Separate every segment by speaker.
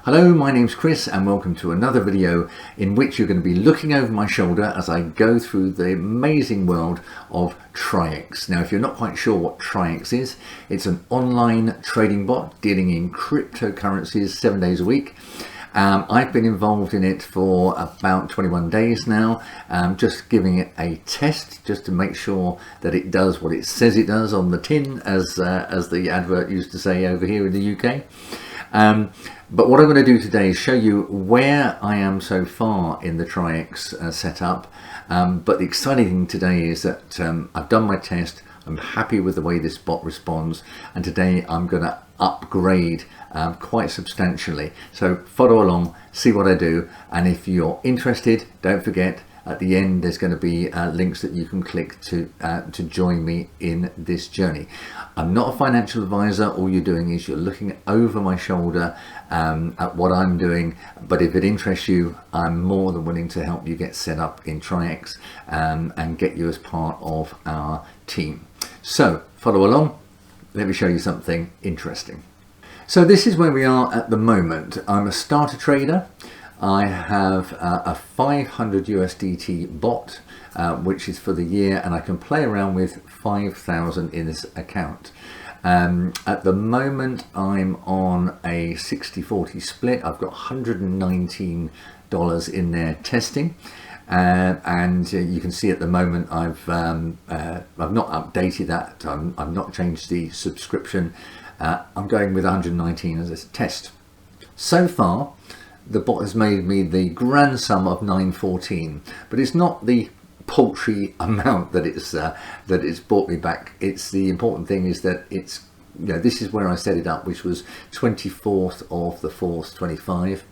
Speaker 1: Hello, my name's Chris and welcome to another video in which you're going to be looking over my shoulder as I go through the amazing world of Traiex. Now, if you're not quite sure what Traiex is, it's an online trading bot dealing in cryptocurrencies 7 days a week. I've been involved in it for about 21 days now, just giving it a test just to make sure that it does what it says it does on the tin, as the advert used to say over here in the UK. But what I'm going to do today is show you where I am so far in the Traiex setup. But the exciting thing today is that I've done my test. I'm happy with the way this bot responds, and today I'm going to upgrade quite substantially. So follow along, see what I do, and if you're interested, don't forget at the end there's going to be links that you can click to join me in this journey. I'm not a financial advisor. All you're doing is you're looking over my shoulder at what I'm doing, but if it interests you, I'm more than willing to help you get set up in Traiex and get you as part of our team. So follow along, let me show you something interesting. So this is where we are at the moment. I'm a starter trader. I have a 500 USDT bot, which is for the year, and I can play around with 5,000 in this account. At the moment, I'm on a 60-40 split. I've got $119 in there testing. And you can see at the moment I've not updated that. I've not changed the subscription. I'm going with 119 as a test. So far, the bot has made me the grand sum of 914, but it's not the paltry amount that it's brought me back. It's the important thing is that it's, you know, this is where I set it up, which was 24th of the 4th 25.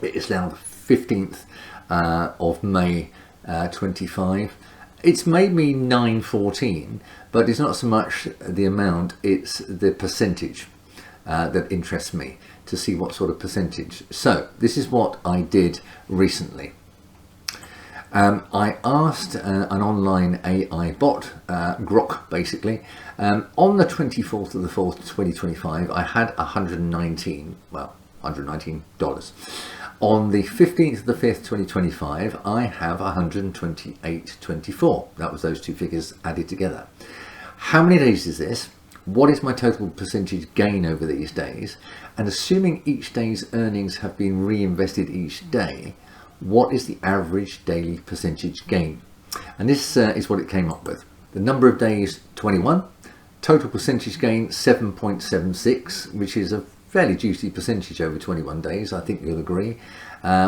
Speaker 1: It is now the 15th of May 25. It's made me 914, but it's not so much the amount, it's the percentage that interests me, to see what sort of percentage. So this is what I did recently. I asked an online AI bot, Grok basically, on the 24th of the 4th 2025 I had $119. On the 15th of the 5th 2025 I have 128.24. That was those two figures added together. How many days is this? What is my total percentage gain over these days? And assuming each day's earnings have been reinvested each day, what is the average daily percentage gain? And this is what it came up with. The number of days, 21. Total percentage gain, 7.76, which is a fairly juicy percentage over 21 days, I think you'll agree,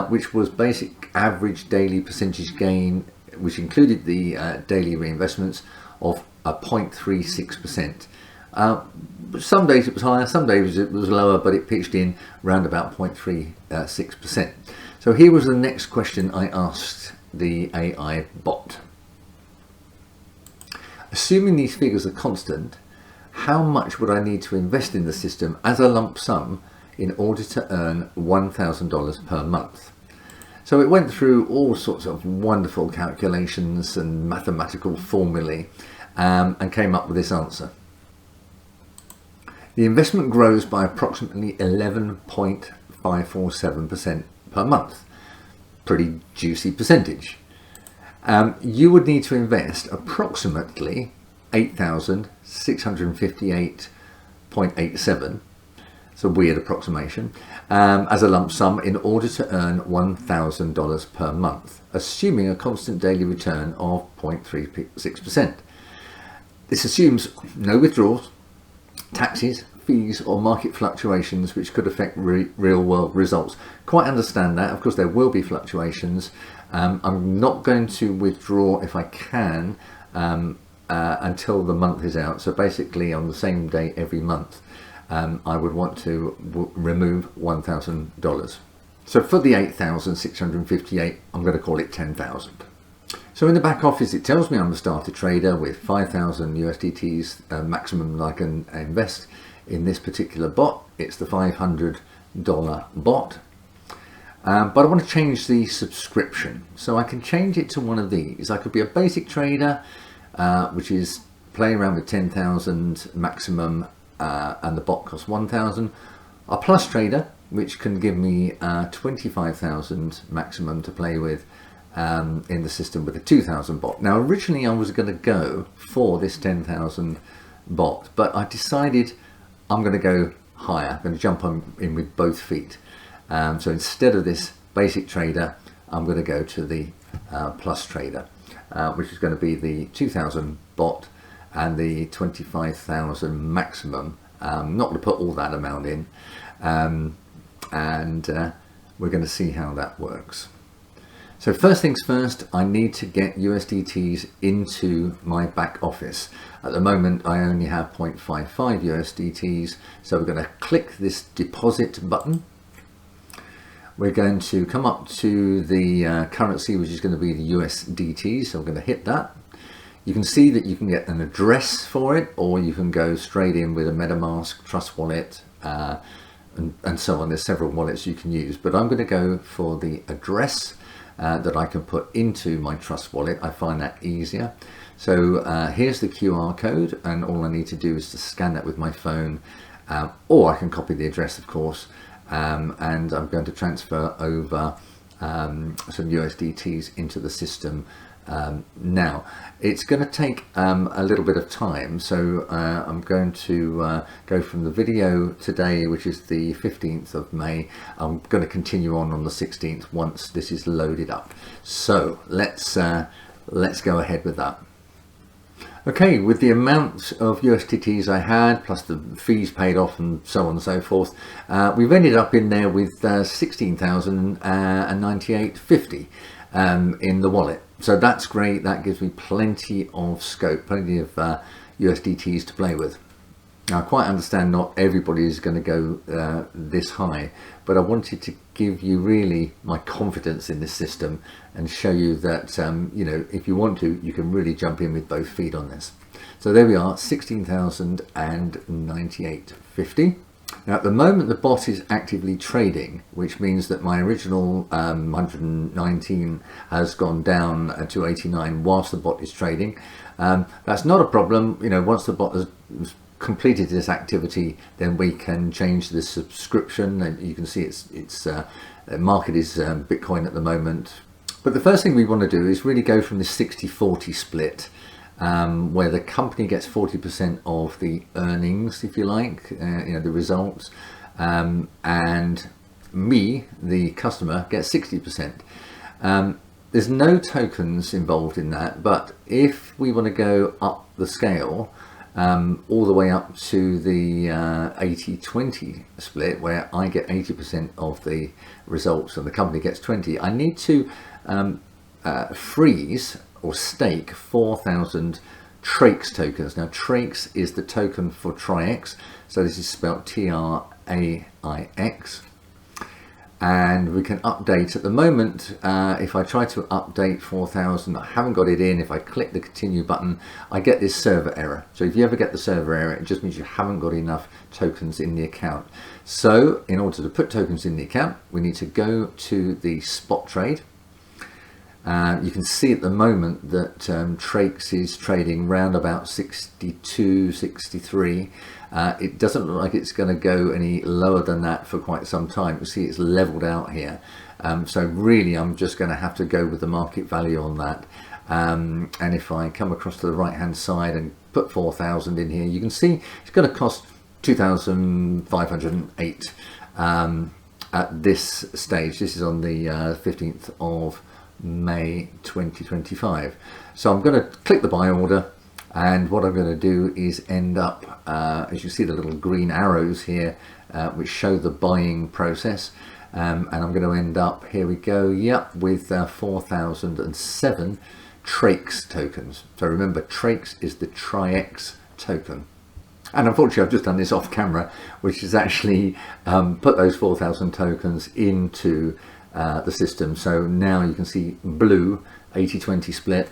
Speaker 1: which was basic average daily percentage gain, which included the daily reinvestments, of a 0.36%. Some days it was higher, some days it was lower, but it pitched in around about 0.36%. So here was the next question I asked the AI bot. Assuming these figures are constant, how much would I need to invest in the system as a lump sum in order to earn $1,000 per month? So it went through all sorts of wonderful calculations and mathematical formulae and came up with this answer. The investment grows by approximately 11.547% per month. Pretty juicy percentage. You would need to invest approximately $8,658.87. It's a weird approximation, as a lump sum in order to earn $1,000 per month, assuming a constant daily return of 0.36%. This assumes no withdrawals, taxes, fees or market fluctuations which could affect real world results. Quite understand that. Of course there will be fluctuations. I'm not going to withdraw if I can until the month is out. So basically on the same day every month I would want to remove $1,000. So for the 8,658 I'm going to call it 10,000. So in the back office it tells me I'm a starter trader with 5,000 USDTs maximum that I can invest in this particular bot. It's the $500 bot. But I want to change the subscription, so I can change it to one of these. I could be a basic trader, which is playing around with 10,000 maximum, and the bot costs 1,000, a plus trader, which can give me 25,000 maximum to play with in the system with a 2,000 bot. Now originally I was going to go for this 10,000 bot, but I decided I'm going to go higher. I'm going to jump in with both feet. So instead of this basic trader, I'm going to go to the plus trader, which is going to be the 2,000 bot and the 25,000 maximum. I'm not going to put all that amount in, and we're going to see how that works. So first things first, I need to get USDTs into my back office. At the moment, I only have 0.55 USDTs. So we're going to click this deposit button. We're going to come up to the currency, which is going to be the USDT. So we're going to hit that. You can see that you can get an address for it, or you can go straight in with a MetaMask, Trust Wallet, and so on. There's several wallets you can use, but I'm going to go for the address that I can put into my Trust Wallet. I find that easier. So here's the QR code, and all I need to do is to scan that with my phone, or I can copy the address, of course, and I'm going to transfer over some USDTs into the system. Now it's going to take a little bit of time, so I'm going to go from the video today, which is the 15th of May. I'm going to continue on the 16th once this is loaded up. So let's go ahead with that. Okay, with the amount of USDTs I had, plus the fees paid off and so on and so forth, we've ended up in there with 16,098.50 in the wallet. So that's great. That gives me plenty of scope, plenty of USDTs to play with. Now, I quite understand not everybody is going to go this high, but I wanted to give you really my confidence in this system and show you that, you know, if you want to, you can really jump in with both feet on this. So there we are, 16,098.50. Now at the moment the bot is actively trading, which means that my original 119 has gone down to 89 whilst the bot is trading. That's not a problem. You know, once the bot has completed this activity, then we can change the subscription, and you can see its market is Bitcoin at the moment. But the first thing we want to do is really go from this 60-40 split, where the company gets 40% of the earnings, if you like, you know, the results, and me, the customer, gets 60%. There's no tokens involved in that, but if we want to go up the scale, all the way up to the 80-20 split, where I get 80% of the results and the company gets 20, I need to freeze or stake 4,000 TRAIX tokens. Now TRAIX is the token for TRAIX, so this is spelled TRAIX, and we can update. At the moment, if I try to update 4,000, I haven't got it in. If I click the continue button, I get this server error. So if you ever get the server error, it just means you haven't got enough tokens in the account. So in order to put tokens in the account, we need to go to the spot trade. You can see at the moment that TRAIX is trading round about 62, 63. It doesn't look like it's going to go any lower than that for quite some time. You see it's leveled out here. So really I'm just going to have to go with the market value on that. And if I come across to the right hand side and put 4,000 in here, you can see it's going to cost 2,508 at this stage. This is on the 15th of May 2025. So I'm going to click the buy order, and what I'm going to do is end up, as you see the little green arrows here, which show the buying process, and I'm going to end up, here we go, yep, with 4,007 TRAIX tokens. So remember, TRAIX is the TRAIX token. And unfortunately I've just done this off camera, which is actually put those 4,000 tokens into the system. So now you can see blue 80-20 split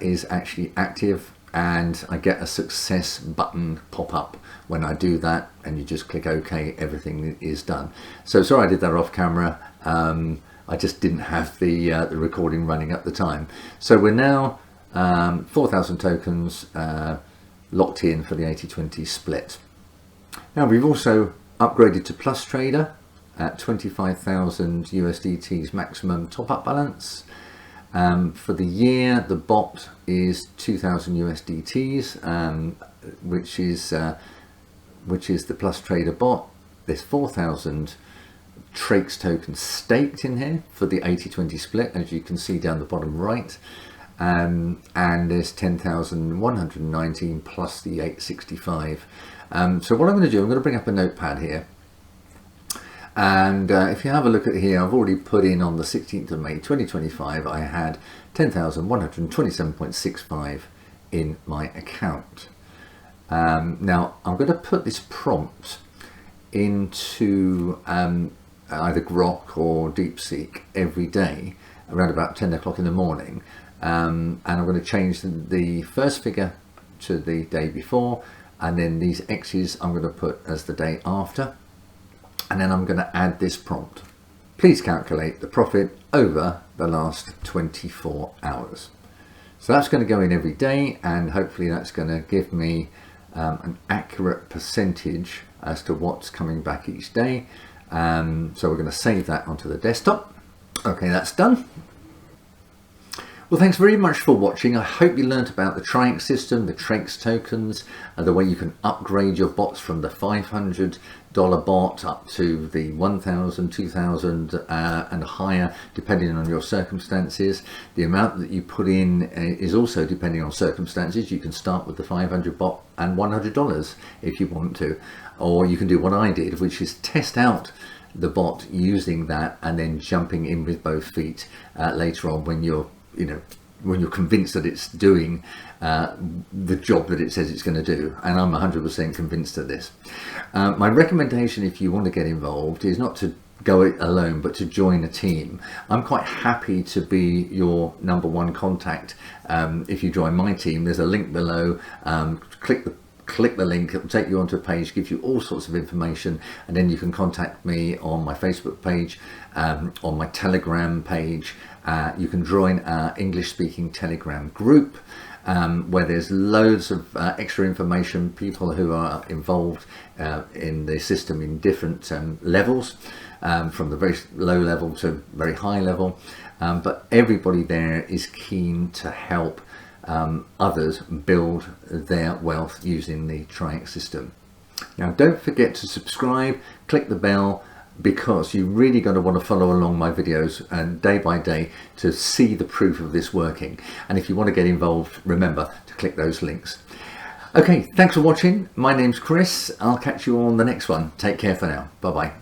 Speaker 1: is actually active, and I get a success button pop up when I do that, and you just click OK, everything is done. So sorry I did that off camera. I just didn't have the recording running at the time. So we're now 4,000 tokens locked in for the 80-20 split. Now we've also upgraded to Plus Trader at 25,000 USDT's maximum top-up balance. For the year, the bot is 2,000 USDT's, which is the Plus Trader bot. There's 4,000 TRAIX tokens staked in here for the 80-20 split, as you can see down the bottom right. And there's 10,119 plus the 865. So what I'm going to do, I'm going to bring up a notepad here. And if you have a look at here, I've already put in on the 16th of May 2025, I had 10,127.65 in my account. Now I'm going to put this prompt into either Grok or DeepSeek every day around about 10 o'clock in the morning. And I'm going to change the first figure to the day before, and then these X's I'm going to put as the day after, and then I'm going to add this prompt. Please calculate the profit over the last 24 hours. So that's going to go in every day, and hopefully that's going to give me an accurate percentage as to what's coming back each day. So we're going to save that onto the desktop. Okay, that's done. Well, thanks very much for watching. I hope you learnt about the TRAIX system, the TRAIX tokens, the way you can upgrade your bots from the $500 bot up to the 1,000, 2,000 and higher, depending on your circumstances. The amount that you put in is also depending on circumstances. You can start with the 500 bot and $100 if you want to, or you can do what I did, which is test out the bot using that and then jumping in with both feet later on when you're convinced that it's doing the job that it says it's going to do. And I'm 100% convinced of this. My recommendation, if you want to get involved, is not to go it alone, but to join a team. I'm quite happy to be your #1 contact. If you join my team, there's a link below. Click the link, it will take you onto a page, gives you all sorts of information, and then you can contact me on my Facebook page, on my Telegram page. You can join our English speaking Telegram group, where there's loads of extra information, people who are involved in the system in different levels, from the very low level to very high level, but everybody there is keen to help others build their wealth using the TRAIX system. Now don't forget to subscribe, click the bell, because you really got to want to follow along my videos and day by day to see the proof of this working. And if you want to get involved, remember to click those links. Okay, thanks for watching. My name's Chris. I'll catch you on the next one. Take care for now. Bye bye.